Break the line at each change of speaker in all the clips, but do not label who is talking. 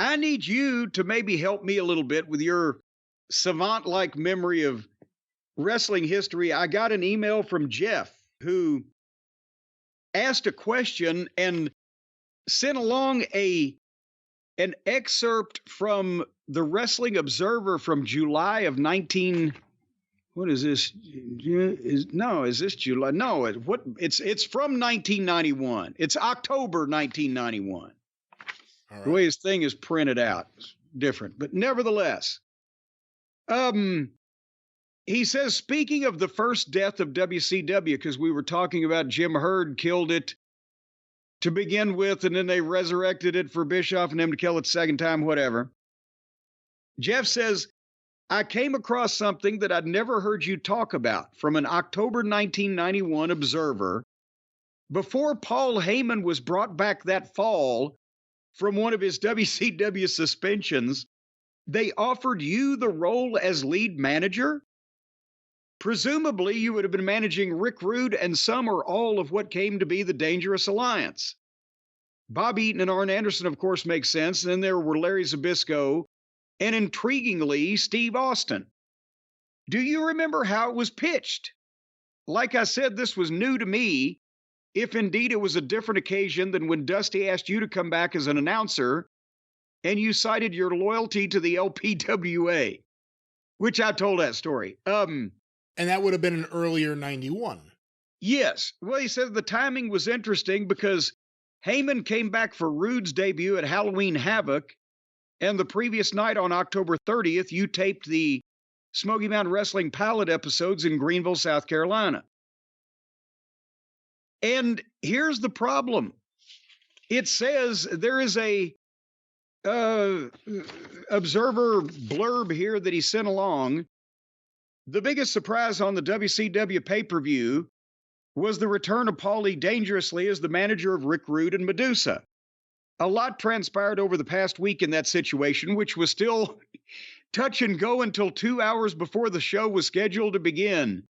I need you to maybe help me a little bit with your savant-like memory of wrestling history. I got an email from Jeff who asked a question and sent along an excerpt from the Wrestling Observer from July of 19. What is this? Is this July? No, it's from 1991. It's October 1991. Right. The way his thing is printed out is different, but nevertheless, he says, speaking of the first death of WCW, because we were talking about Jim Herd killed it to begin with, and then they resurrected it for Bischoff and him to kill it second time, whatever. Jeff says, I came across something that I'd never heard you talk about from an October 1991 Observer. Before Paul Heyman was brought back that fall from one of his WCW suspensions, they offered you the role as lead manager? Presumably, you would have been managing Rick Rude and some or all of what came to be the Dangerous Alliance. Bob Eaton and Arn Anderson, of course, make sense. And then there were Larry Zbyszko and, intriguingly, Steve Austin. Do you remember how it was pitched? Like I said, this was new to me, if indeed it was a different occasion than when Dusty asked you to come back as an announcer and you cited your loyalty to the LPWA, which I told that story.
And that would have been an earlier 91.
Yes. Well, he said the timing was interesting because Heyman came back for Rude's debut at Halloween Havoc, and the previous night on October 30th, you taped the Smoky Mountain Wrestling pilot episodes in Greenville, South Carolina. And here's the problem. It says there is a Observer blurb here that he sent along. The biggest surprise on the WCW pay-per-view was the return of Paulie Dangerously as the manager of Rick Rude and Medusa. A lot transpired over the past week in that situation, which was still touch and go until 2 hours before the show was scheduled to begin.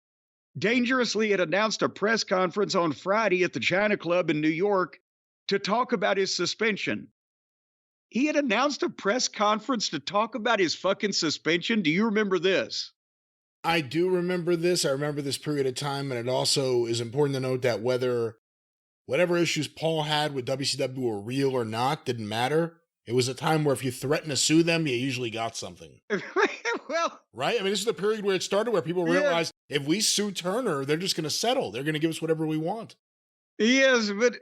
Dangerously had announced a press conference on Friday at the China Club in New York to talk about his suspension. He had announced a press conference to talk about his fucking suspension. Do you remember this?
I do remember this. I remember this period of time, and it also is important to note that whatever issues Paul had with WCW were real or not didn't matter. It was a time where if you threatened to sue them, you usually got something.
Well,
right? I mean, this is the period where it started, where people realized if we sue Turner, they're just going to settle. They're going to give us whatever we want.
Yes, but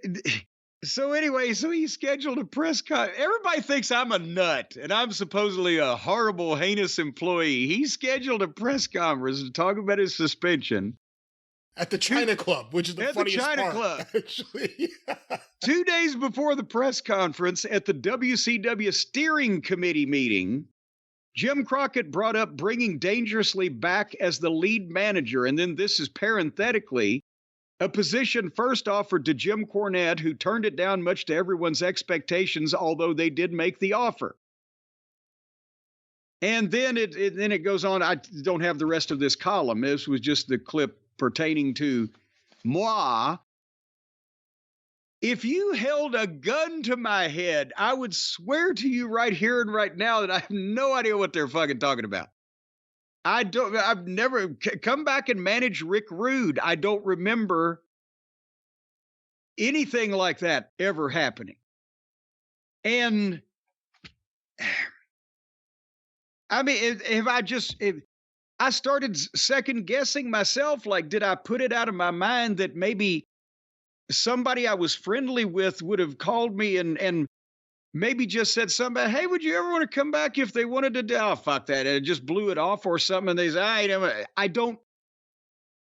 so anyway, so he scheduled a press con. Everybody thinks I'm a nut, and I'm supposedly a horrible, heinous employee. He scheduled a press conference to talk about his suspension.
At the China Club, which is the funniest part. At the China Club. Actually.
2 days before the press conference at the WCW Steering Committee meeting, Jim Crockett brought up bringing Dangerously back as the lead manager. And then this is parenthetically a position first offered to Jim Cornette, who turned it down much to everyone's expectations, although they did make the offer. And then it goes on. I don't have the rest of this column. This was just the clip pertaining to moi. If you held a gun to my head, I would swear to you right here and right now that I have no idea what they're fucking talking about. I've never come back and managed Rick Rude. I don't remember anything like that ever happening. And I mean, if I started second guessing myself, like, did I put it out of my mind that maybe somebody I was friendly with would have called me and maybe just said something, hey, would you ever want to come back if they wanted to do? Oh, fuck that. And it just blew it off or something. And they say, I don't.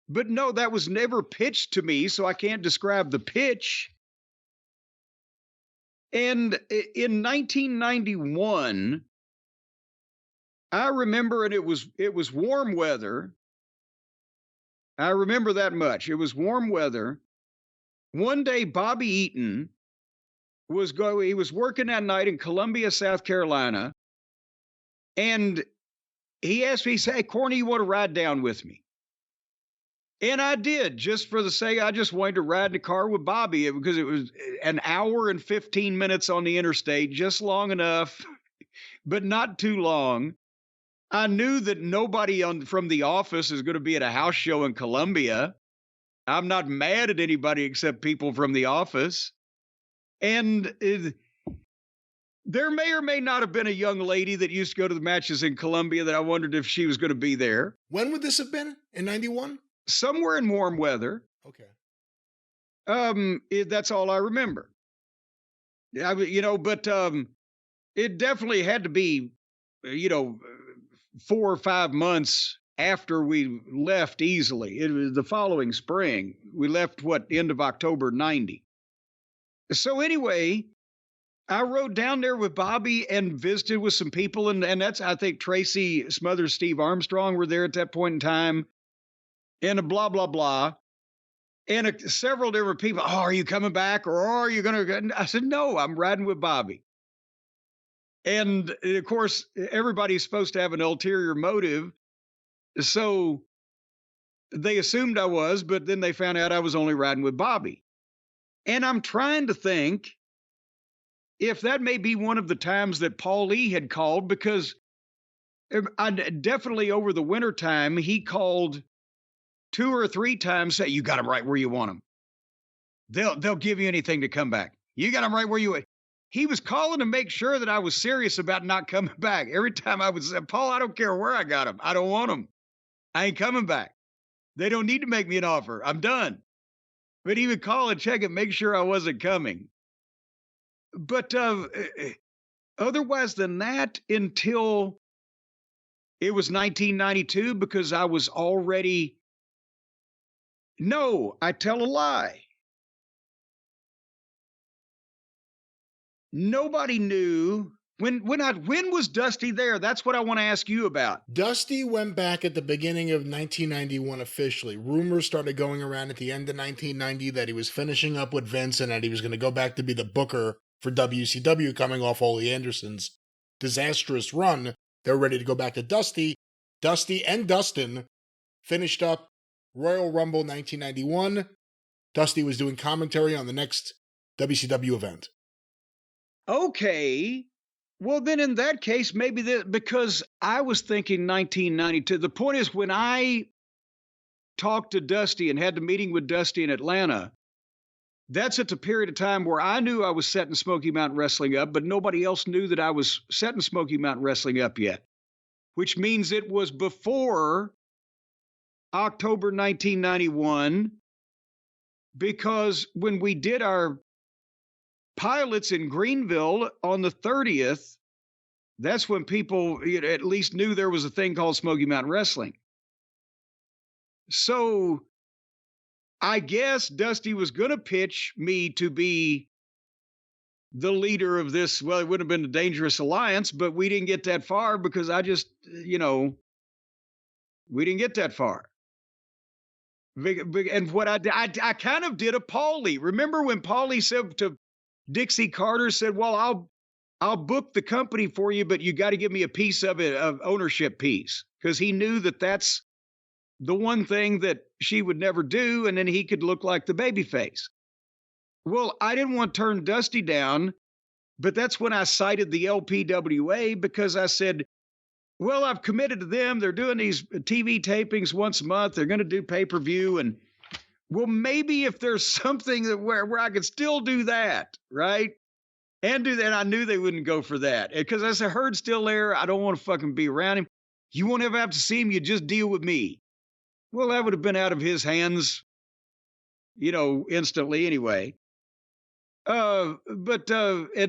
But no, that was never pitched to me, so I can't describe the pitch. And in 1991, I remember, and it was warm weather. I remember that much. It was warm weather. One day, Bobby Eaton he was working that night in Columbia, South Carolina, and he asked me, he said, hey, Corny, you want to ride down with me? And I did, just for the sake, I just wanted to ride in the car with Bobby because it was an hour and 15 minutes on the interstate, just long enough but not too long. I knew that nobody from the office is going to be at a house show in Columbia. I'm not mad at anybody except people from the office. And there may or may not have been a young lady that used to go to the matches in Columbia that I wondered if she was going to be there.
When would this have been? In 91?
Somewhere in warm weather.
Okay.
That's all I remember. But it definitely had to be, 4 or 5 months after we left easily. It was the following spring. We left, end of October 90. So anyway, I rode down there with Bobby and visited with some people. And that's, I think, Tracy Smothers, Steve Armstrong were there at that point in time. And a blah, blah, blah. And several different people, oh, are you coming back? Or are you going to? I said, no, I'm riding with Bobby. And of course, everybody's supposed to have an ulterior motive. So they assumed I was, but then they found out I was only riding with Bobby. And I'm trying to think if that may be one of the times that Paul Lee had called, because I definitely over the winter time, he called 2 or 3 times, say, you got them right where you want them. They'll give you anything to come back. You got them right where you want. He was calling to make sure that I was serious about not coming back. Every time I would say, Paul, I don't care where I got them. I don't want them. I ain't coming back. They don't need to make me an offer. I'm done. But he would call and check and make sure I wasn't coming. But otherwise than that, until it was 1992, because I was already... No, I tell a lie. Nobody knew. When was Dusty there? That's what I want to ask you about.
Dusty went back at the beginning of 1991 officially. Rumors started going around at the end of 1990 that he was finishing up with Vince and that he was going to go back to be the booker for WCW coming off Ole Anderson's disastrous run. They were ready to go back to Dusty. Dusty and Dustin finished up Royal Rumble 1991. Dusty was doing commentary on the next WCW event.
Okay. Well, then in that case, maybe because I was thinking 1992. The point is, when I talked to Dusty and had the meeting with Dusty in Atlanta, that's at the period of time where I knew I was setting Smoky Mountain Wrestling up, but nobody else knew that I was setting Smoky Mountain Wrestling up yet, which means it was before October 1991, because when we did our pilots in Greenville on the 30th, that's when people at least knew there was a thing called Smoky Mountain Wrestling. So I guess Dusty was going to pitch me to be the leader of this. Well, it would have been a dangerous alliance, but we didn't get that far because we didn't get that far. And what I kind of did a Paulie. Remember when Paulie said to Dixie Carter, said, well, I'll book the company for you, but you got to give me a piece of it, of ownership piece, because he knew that that's the one thing that she would never do, and then he could look like the babyface. Well, I didn't want to turn Dusty down, but that's when I cited the LPWA, because I said, well, I've committed to them. They're doing these TV tapings once a month. They're going to do pay-per-view, and well, maybe if there's something that where I could still do that, right? And do that. I knew they wouldn't go for that, because I said, Herd's still there. I don't want to fucking be around him. You won't ever have to see him. You just deal with me. Well, that would have been out of his hands, instantly anyway. And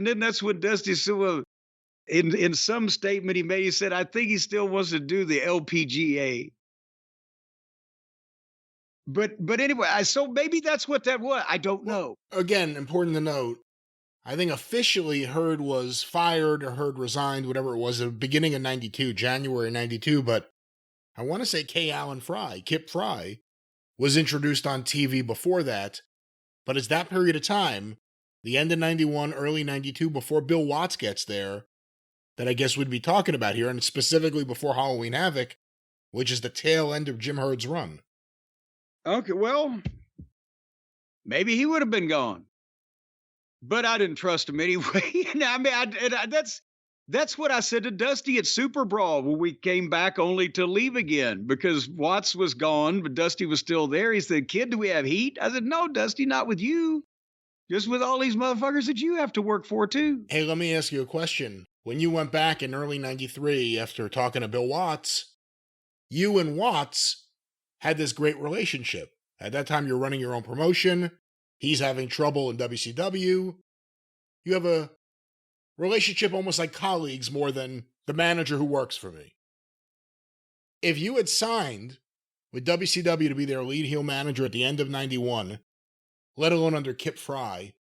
then that's when Dusty said, well, in some statement he made, he said, I think he still wants to do the LPGA. But anyway, so maybe that's what that was. I don't know.
Again, important to note, I think officially Herd was fired or Herd resigned, whatever it was, at the beginning of 92, January 92, but I want to say Kip Fry, was introduced on TV before that, but it's that period of time, the end of 91, early 92, before Bill Watts gets there, that I guess we'd be talking about here, and specifically before Halloween Havoc, which is the tail end of Jim Herd's run.
Okay, well, maybe he would have been gone, but I didn't trust him anyway. I mean, That's what I said to Dusty at Super Brawl when we came back only to leave again because Watts was gone, but Dusty was still there. He said, "Kid, do we have heat?" I said, "No, Dusty, not with you. Just with all these motherfuckers that you have to work for, too."
Hey, let me ask you a question. When you went back in early 93 after talking to Bill Watts, you and Watts had this great relationship. At that time, you're running your own promotion. He's having trouble in WCW. You have a relationship almost like colleagues more than the manager who works for me. If you had signed with WCW to be their lead heel manager at the end of 91, let alone under Kip Fry,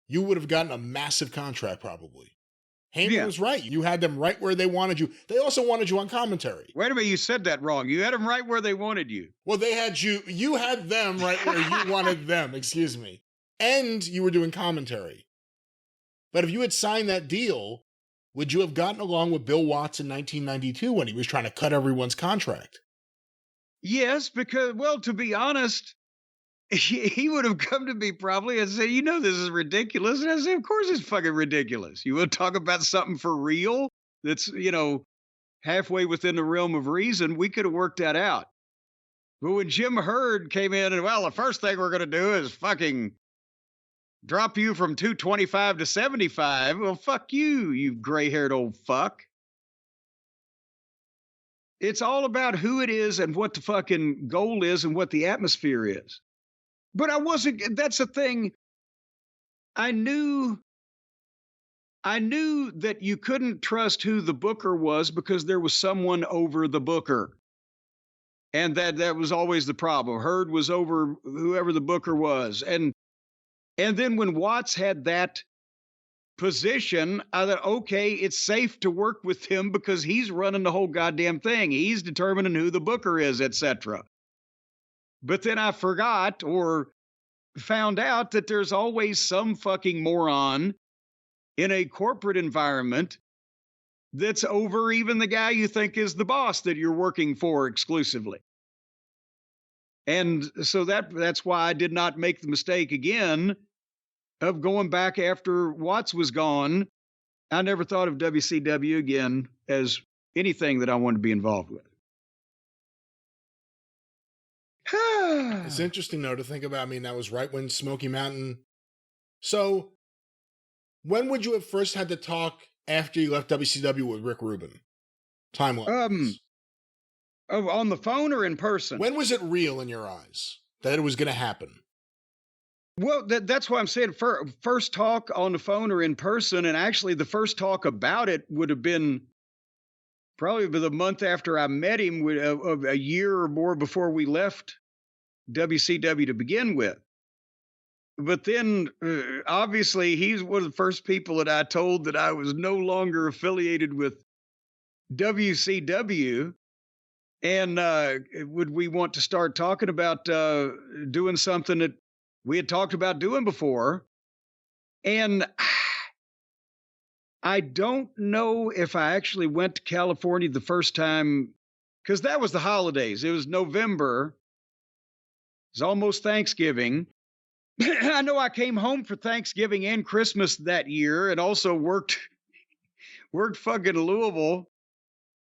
you would have gotten a massive contract probably. Heyman was right. You had them right where they wanted you. They also wanted you on commentary.
Wait a minute, you said that wrong. You had them right where they wanted you.
Well, they had you had them right where you wanted them, excuse me. And you were doing commentary. But if you had signed that deal, would you have gotten along with Bill Watts in 1992 when he was trying to cut everyone's contract?
Yes, because, well, to be honest, he would have come to me probably and said, "You know, this is ridiculous." And I said, "Of course it's fucking ridiculous. You want to talk about something for real that's, halfway within the realm of reason, we could have worked that out." But when Jim Herd came in and, well, the first thing we're going to do is fucking drop you from 225 to 75. Well, fuck you, you gray-haired old fuck. It's all about who it is and what the fucking goal is and what the atmosphere is. But that's the thing. I knew that you couldn't trust who the booker was because there was someone over the booker. And that was always the problem. Herd was over whoever the booker was. And then when Watts had that position, I thought, okay, it's safe to work with him because he's running the whole goddamn thing. He's determining who the booker is, etc. But then I forgot or found out that there's always some fucking moron in a corporate environment that's over even the guy you think is the boss that you're working for exclusively. And so that's why I did not make the mistake again of going back after Watts was gone. I never thought of WCW again as anything that I wanted to be involved with.
It's interesting, though, to think about. I mean, that was right when Smoky Mountain. So, when would you have first had to talk after you left WCW with Rick Rubin? Timeline.
On the phone or in person?
When was it real in your eyes that it was going to happen?
Well, that's why I'm saying first talk on the phone or in person. And actually, the first talk about it would have been probably the month after I met him, a year or more before we left WCW to begin with. But then, obviously, he's one of the first people that I told that I was no longer affiliated with WCW. And would we want to start talking about doing something that we had talked about doing before? And I don't know if I actually went to California the first time, because that was the holidays. It was November. It was almost Thanksgiving. I know I came home for Thanksgiving and Christmas that year and also worked fucking Louisville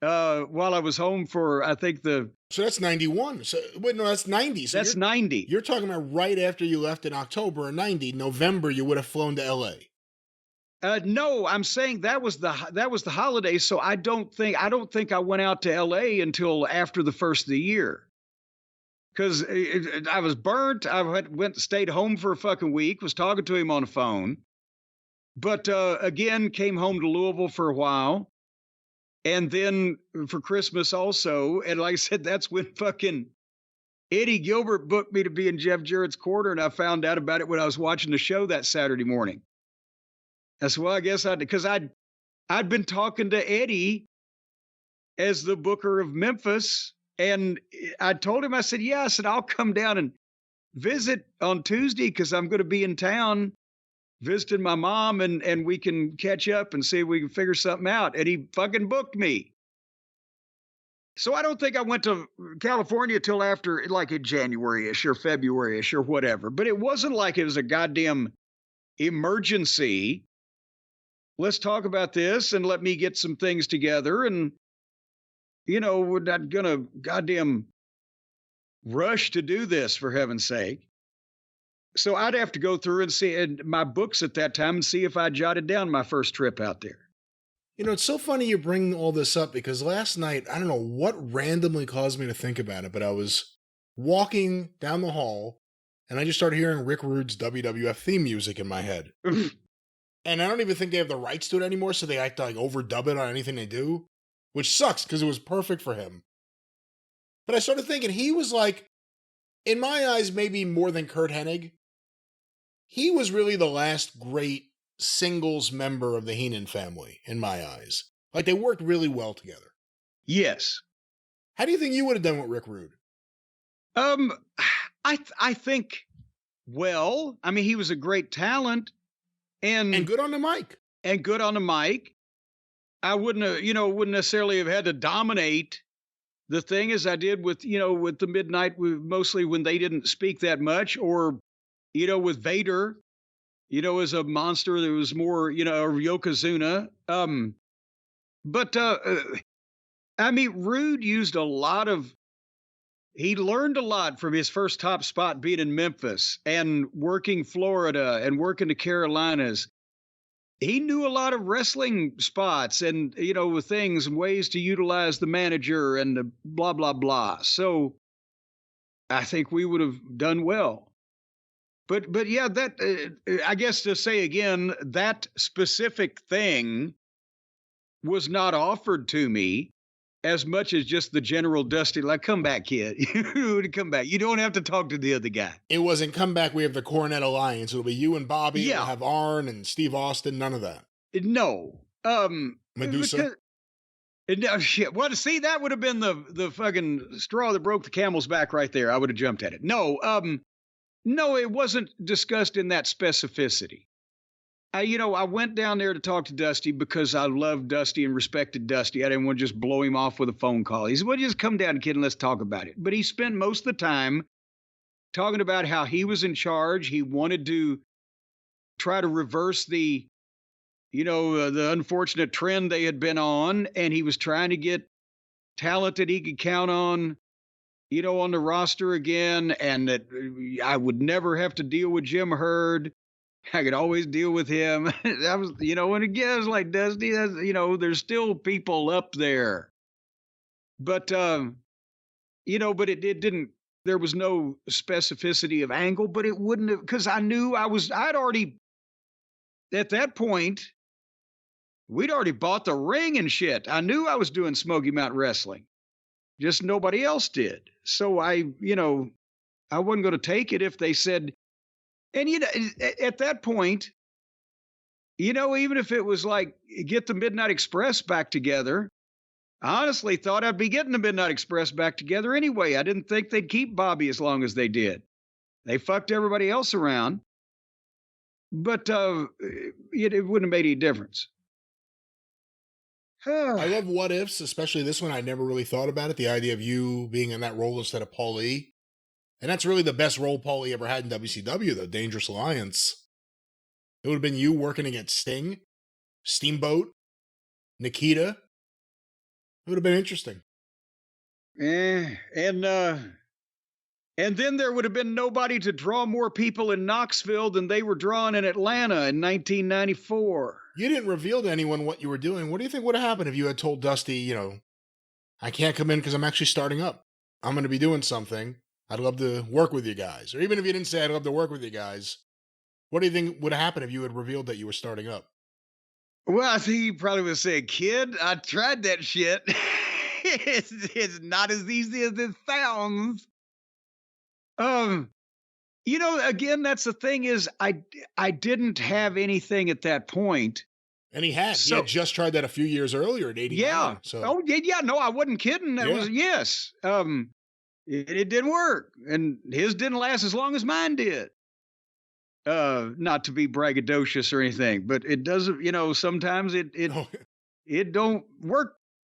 while I was home for, I think So
that's 91. So, wait, no, that's 90. So
that's 90.
You're talking about right after you left in October of 90. November, you would have flown to LA.
No, I'm saying that was the holiday. So I don't think I went out to LA until after the first of the year. Because I was burnt. I stayed home for a fucking week, was talking to him on the phone. But again, came home to Louisville for a while. And then for Christmas also. And like I said, that's when fucking Eddie Gilbert booked me to be in Jeff Jarrett's corner. And I found out about it when I was watching the show that Saturday morning. I said, well, I guess because I'd been talking to Eddie as the booker of Memphis. And I told him, I said, yeah, I said, I'll come down and visit on Tuesday because I'm going to be in town visiting my mom and we can catch up and see if we can figure something out. And he fucking booked me. So I don't think I went to California till after, like in January-ish or February-ish or whatever. But it wasn't like it was a goddamn emergency let's talk about this and let me get some things together. And, we're not going to goddamn rush to do this, for heaven's sake. So I'd have to go through and see my books at that time and see if I jotted down my first trip out there.
It's so funny you bring all this up because last night, I don't know what randomly caused me to think about it, but I was walking down the hall and I just started hearing Rick Rude's WWF theme music in my head. And I don't even think they have the rights to it anymore, so they have to like overdub it on anything they do, which sucks because it was perfect for him. But I started thinking he was like, in my eyes, maybe more than Kurt Hennig, he was really the last great singles member of the Heenan family, in my eyes. Like, they worked really well together.
Yes.
How do you think you would have done with Rick Rude?
I think, well, I mean, he was a great talent. And
good on the mic.
And good on the mic. I wouldn't have, wouldn't necessarily have had to dominate the thing as I did with, with the Midnight, mostly when they didn't speak that much, or, with Vader, as a monster, there was more, or Yokozuna. But I mean, Rude used he learned a lot from his first top spot being in Memphis and working Florida and working the Carolinas. He knew a lot of wrestling spots and, things and ways to utilize the manager and the blah, blah, blah. So I think we would have done well. But yeah, that, I guess to say again, that specific thing was not offered to me as much as just the general Dusty, like, come back, kid. Come back. You don't have to talk to the other guy.
It wasn't come back. We have the Cornette Alliance. It'll be you and Bobby.
Yeah.
We'll have Arn and Steve Austin. None of that.
No.
Medusa.
No, shit. Well, see, that would have been the fucking straw that broke the camel's back right there. I would have jumped at it. No, it wasn't discussed in that specificity. I went down there to talk to Dusty because I loved Dusty and respected Dusty. I didn't want to just blow him off with a phone call. He said, well, just come down, kid, and let's talk about it. But he spent most of the time talking about how he was in charge. He wanted to try to reverse the unfortunate trend they had been on. And he was trying to get talent that he could count on, on the roster again. And that I would never have to deal with Jim Herd. I could always deal with him. I was, and again, I was like, Dusty, that's, there's still people up there. But, but it didn't, there was no specificity of angle, but it wouldn't have, because I knew I'd already, at that point, we'd already bought the ring and shit. I knew I was doing Smoky Mountain Wrestling. Just nobody else did. So I wasn't going to take it if they said, and, at that point, even if it was like, get the Midnight Express back together, I honestly thought I'd be getting the Midnight Express back together anyway. I didn't think they'd keep Bobby as long as they did. They fucked everybody else around. But it wouldn't have made any difference.
I love what ifs, especially this one. I never really thought about it. The idea of you being in that role instead of Paul E. And that's really the best role Paul E ever had in WCW, the Dangerous Alliance. It would have been you working against Sting, Steamboat, Nikita. It would have been interesting.
And then there would have been nobody to draw more people in Knoxville than they were drawing in Atlanta in 1994.
You didn't reveal to anyone what you were doing. What do you think would have happened if you had told Dusty, I can't come in because I'm actually starting up. I'm going to be doing something. I'd love to work with you guys. Or even if you didn't say I'd love to work with you guys, what do you think would have happened if you had revealed that you were starting up?
Well, I think you probably would say, kid, I tried that shit. It's not as easy as it sounds. Again, that's the thing is I didn't have anything at that point.
And he had just tried that a few years earlier at 89.
Yeah.
So.
Oh, yeah. No, I wasn't kidding. That was, yes. It didn't work, and his didn't last as long as mine did. Not to be braggadocious or anything, but it doesn't. Sometimes it don't work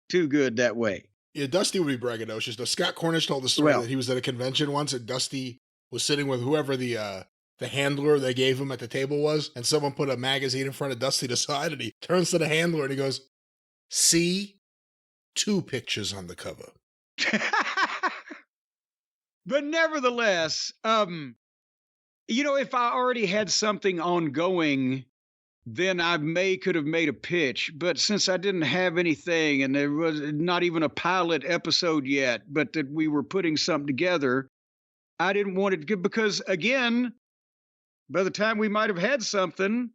too good that way.
Yeah, Dusty would be braggadocious. Though Scott Cornish told the story that he was at a convention once, and Dusty was sitting with whoever the the handler they gave him at the table was, and someone put a magazine in front of Dusty to side, and he turns to the handler and he goes, "See, 2 pictures on the cover."
But nevertheless, if I already had something ongoing, then I could have made a pitch. But since I didn't have anything and there was not even a pilot episode yet, but that we were putting something together, I didn't want it to because, again, by the time we might have had something,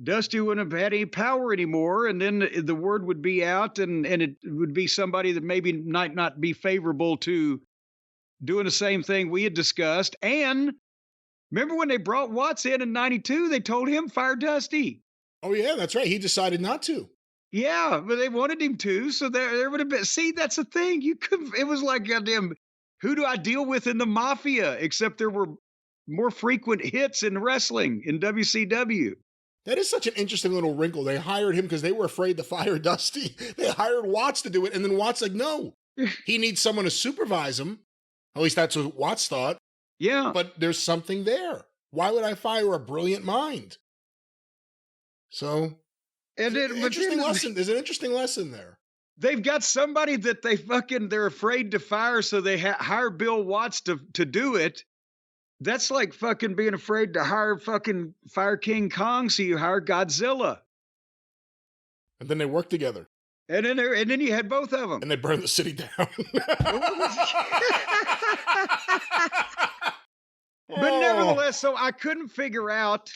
Dusty wouldn't have had any power anymore. And then the word would be out and it would be somebody that maybe might not be favorable to doing the same thing we had discussed. And remember when they brought Watts in 92, they told him fire Dusty.
Oh, yeah, that's right. He decided not to.
Yeah, but they wanted him to. So there would have been, see, that's the thing. It was like, goddamn, who do I deal with in the mafia? Except there were more frequent hits in wrestling in WCW.
That is such an interesting little wrinkle. They hired him because they were afraid to fire Dusty. They hired Watts to do it. And then Watts like, no, he needs someone to supervise him. At least that's what Watts thought.
Yeah.
But there's something there. Why would I fire a brilliant mind? So,
and
there's an interesting lesson there.
They've got somebody that they're afraid to fire, so they hire Bill Watts to do it. That's like fucking being afraid to fire King Kong, so you hire Godzilla.
And then they work together.
And then you had both of them.
And they burn the city down.
But nevertheless, so I couldn't figure out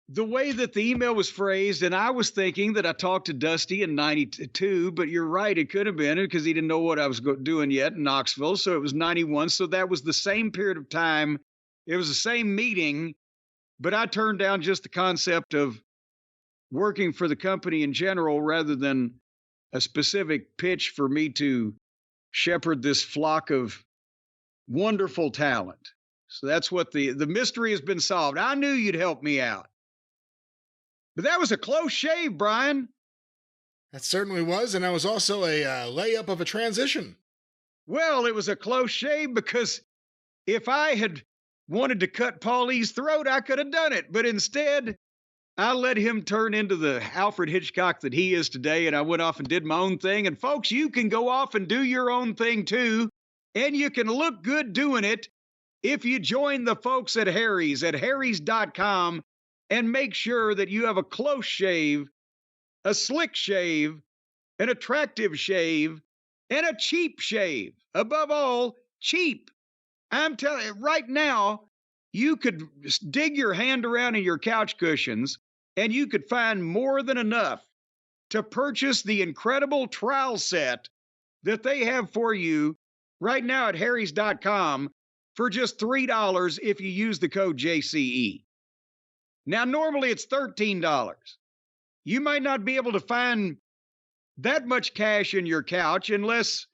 the way that the email was phrased, and I was thinking that I talked to Dusty in 92, but you're right, it could have been because he didn't know what I was doing yet in Knoxville, so it was 91, so that was the same period of time. It was the same meeting, but I turned down just the concept of working for the company in general rather than a specific pitch for me to shepherd this flock of wonderful talent. So that's what the mystery has been solved. I knew you'd help me out. But that was a close shave, Brian.
That certainly was, and that was also a layup of a transition.
Well, it was a close shave because if I had wanted to cut Paulie's throat, I could have done it. But instead, I let him turn into the Alfred Hitchcock that he is today, and I went off and did my own thing. And folks, you can go off and do your own thing too, and you can look good doing it if you join the folks at Harry's at harrys.com and make sure that you have a close shave, a slick shave, an attractive shave, and a cheap shave. Above all, cheap. I'm telling you, right now, you could dig your hand around in your couch cushions and you could find more than enough to purchase the incredible trowel set that they have for you right now at harrys.com for just $3 if you use the code JCE. Now, normally it's $13. You might not be able to find that much cash in your couch unless,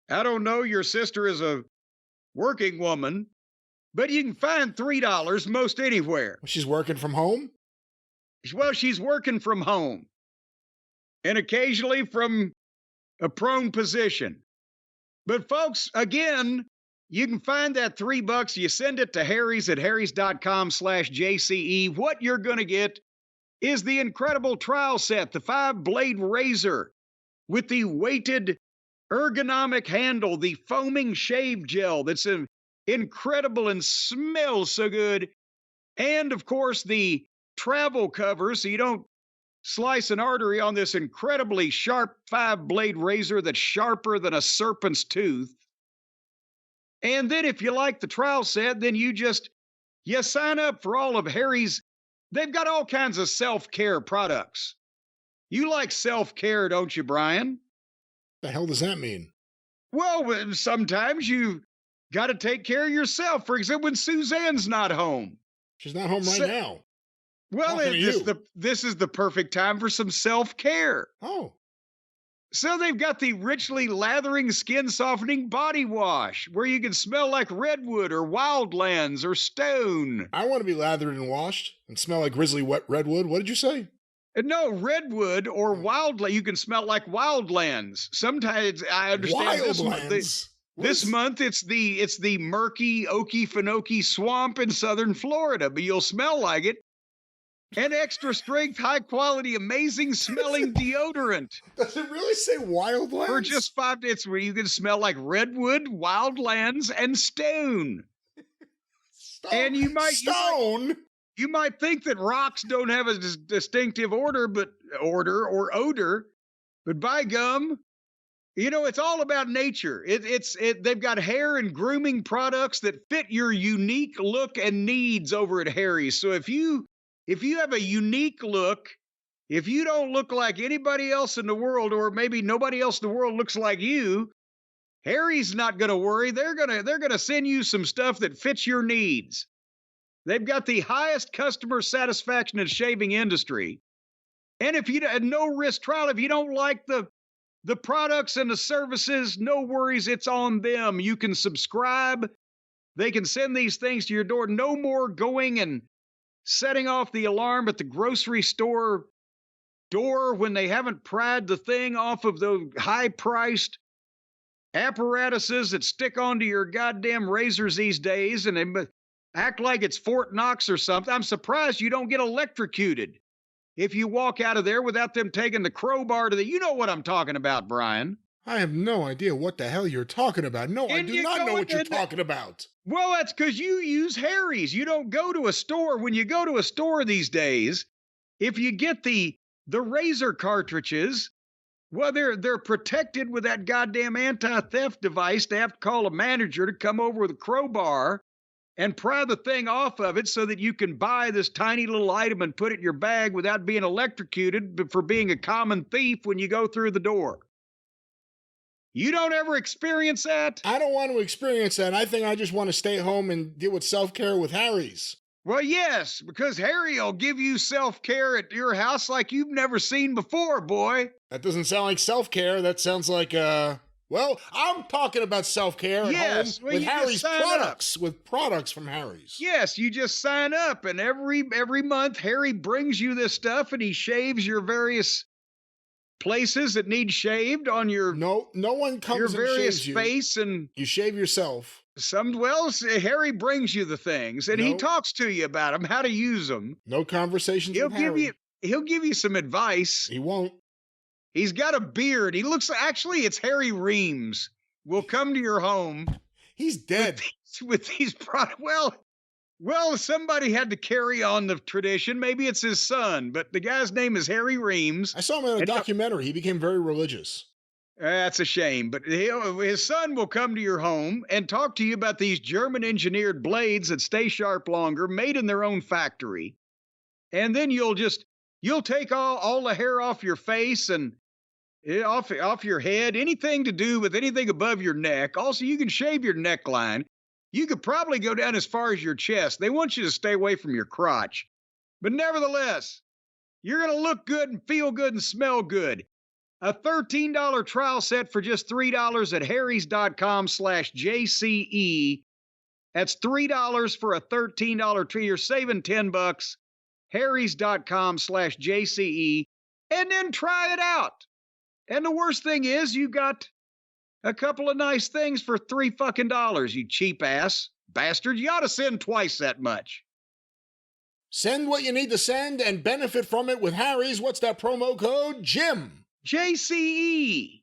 I don't know, your sister is a working woman, but you can find $3 most anywhere.
She's working from home?
Well, she's working from home and occasionally from a prone position. But folks, again, you can find that $3. You send it to Harry's at harrys.com/JCE. What you're going to get is the incredible trowel set, the 5-blade razor with the weighted ergonomic handle, the foaming shave gel that's incredible and smells so good. And of course, the travel cover so you don't slice an artery on this incredibly sharp 5-blade razor that's sharper than a serpent's tooth. And then if you like the trowel set, then you sign up for all of Harry's. They've got all kinds of self-care products. You like self-care, don't you, Brian?
The hell does that mean?
Well, sometimes you got to take care of yourself. For example, when Suzanne's not home.
She's not home right now.
Well, this is the perfect time for some self-care.
Oh.
So they've got the richly lathering, skin-softening body wash where you can smell like redwood or wildlands or stone.
I want to be lathered and washed and smell like grizzly wet redwood. What did you say?
No, redwood or wildland. You can smell like wildlands. Sometimes I understand
Wildlands.
This month it's the murky Okefenokee swamp in southern Florida, but you'll smell like it. And extra strength, high quality, amazing smelling deodorant.
Does it really say wildlands?
For just $5, it's where you can smell like redwood, wildlands, and stone. And you might think that rocks don't have a distinctive odor, but by gum, you know, it's all about nature. They've got hair and grooming products that fit your unique look and needs over at Harry's. So if you have a unique look, if you don't look like anybody else in the world, or maybe nobody else in the world looks like you, Harry's not going to worry. They're going to send you some stuff that fits your needs. They've got the highest customer satisfaction in the shaving industry. And if you no risk trial, if you don't like the products and the services, no worries, it's on them. You can subscribe. They can send these things to your door. No more going and setting off the alarm at the grocery store door when they haven't pried the thing off of the high-priced apparatuses that stick onto your goddamn razors these days, and they act like it's Fort Knox or something. I'm surprised you don't get electrocuted if you walk out of there without them taking the crowbar to the... You know what I'm talking about, Brian.
I have no idea what the hell you're talking about. No, I do not know what you're talking about.
Well, that's because you use Harry's. You don't go to a store. When you go to a store these days, if you get the razor cartridges, well, they're protected with that goddamn anti-theft device. They have to call a manager to come over with a crowbar and pry the thing off of it so that you can buy this tiny little item and put it in your bag without being electrocuted for being a common thief when you go through the door. You don't ever experience that?
I don't want to experience that. I think I just want to stay home and deal with self-care with Harry's.
Well, yes, because Harry will give you self-care at your house like you've never seen before, boy.
That doesn't sound like self-care. That sounds like, well, I'm talking about self-care at home with Harry's products, with products from Harry's.
Yes, you just sign up, and every month Harry brings you this stuff, and he shaves your various places that need shaved on your
no one comes
your
and
various
shaves you.
Face, and
you shave yourself.
Harry brings you the things, and he talks to you about them, how to use them.
No conversations with Harry.
He'll give you some advice.
He won't.
He's got a beard. It's Harry Reams. Will come to your home.
He's dead.
With these products. Well, somebody had to carry on the tradition. Maybe it's his son, but the guy's name is Harry Reams.
I saw him in a documentary. He became very religious.
That's a shame, but his son will come to your home and talk to you about these German-engineered blades that stay sharp longer, made in their own factory. And then you'll take all the hair off your face and off your head, anything to do with anything above your neck. Also, you can shave your neckline. You could probably go down as far as your chest. They want you to stay away from your crotch. But nevertheless, you're going to look good and feel good and smell good. A $13 trial set for just $3 at harrys.com/JCE. That's $3 for a $13 tree. You're saving $10. harrys.com/JCE. And then try it out. And the worst thing is you got a couple of nice things for $3, you cheap ass bastard. You ought to send twice that much.
Send what you need to send and benefit from it with Harry's. What's that promo code? Jim.
JCE.